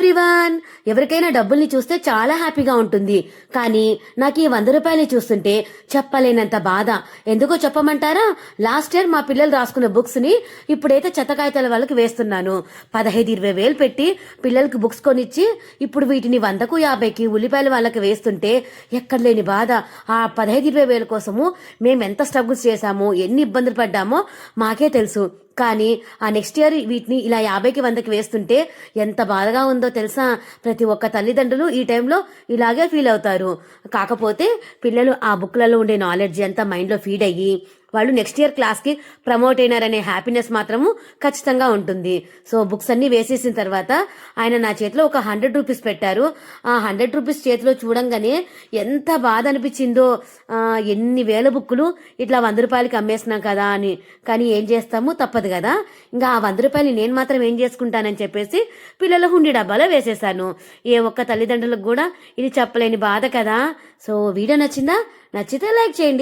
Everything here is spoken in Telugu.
ఎవ్రీవన్. ఎవరికైనా డబ్బుల్ని చూస్తే చాలా హ్యాపీగా ఉంటుంది, కానీ నాకు ఈ 100 రూపాయలు చూస్తుంటే చెప్పలేనంత బాధ. ఎందుకో చెప్పమంటారా? లాస్ట్ ఇయర్ మా పిల్లలు రాసుకున్న బుక్స్ ని ఇప్పుడైతే చెత్తకాయతల వాళ్ళకి వేస్తున్నాను. 15-20 వేలు పెట్టి పిల్లలకి బుక్స్ కొనిచ్చి ఇప్పుడు వీటిని 100కు 50కి ఉల్లిపాయల వాళ్ళకి వేస్తుంటే ఎక్కడ లేని బాధ. ఆ 15-20 వేల కోసము మేమెంత స్ట్రగుల్స్ చేశామో, ఎన్ని ఇబ్బందులు పడ్డామో మాకే తెలుసు. కానీ ఆ నెక్స్ట్ ఇయర్ వీటిని ఇలా 50కి 100కి వేస్తుంటే ఎంత బాధగా ఉందో తెలుసా? ప్రతి ఒక్క తల్లిదండ్రులు ఈ టైంలో ఇలాగే ఫీల్ అవుతారు. కాకపోతే పిల్లలు ఆ బుక్లలో ఉండే నాలెడ్జ్ అంతా మైండ్లో ఫీడ్ అయ్యి వాళ్ళు నెక్స్ట్ ఇయర్ క్లాస్కి ప్రమోట్ అయినారనే హ్యాపీనెస్ మాత్రము ఖచ్చితంగా ఉంటుంది. సో బుక్స్ అన్ని వేసేసిన తర్వాత ఆయన నా చేతిలో ఒక 100 రూపీస్ పెట్టారు. ఆ 100 రూపీస్ చేతిలో చూడంగానే ఎంత బాధ అనిపించిందో. ఎన్ని వేల బుక్కులు ఇట్లా 100 రూపాయలకి అమ్మేస్తున్నాం కదా అని. కానీ ఏం చేస్తాము, తప్పదు కదా. ఇంకా ఆ 100 రూపాయలు నేను మాత్రం ఏం చేసుకుంటానని చెప్పేసి పిల్లల హుండీ డబ్బాలో వేసేసాను. ఏ ఒక్క తల్లిదండ్రులకు కూడా ఇది చెప్పలేని బాధ కదా. సో వీడియో నచ్చిందా? నచ్చితే లైక్ చేయండి.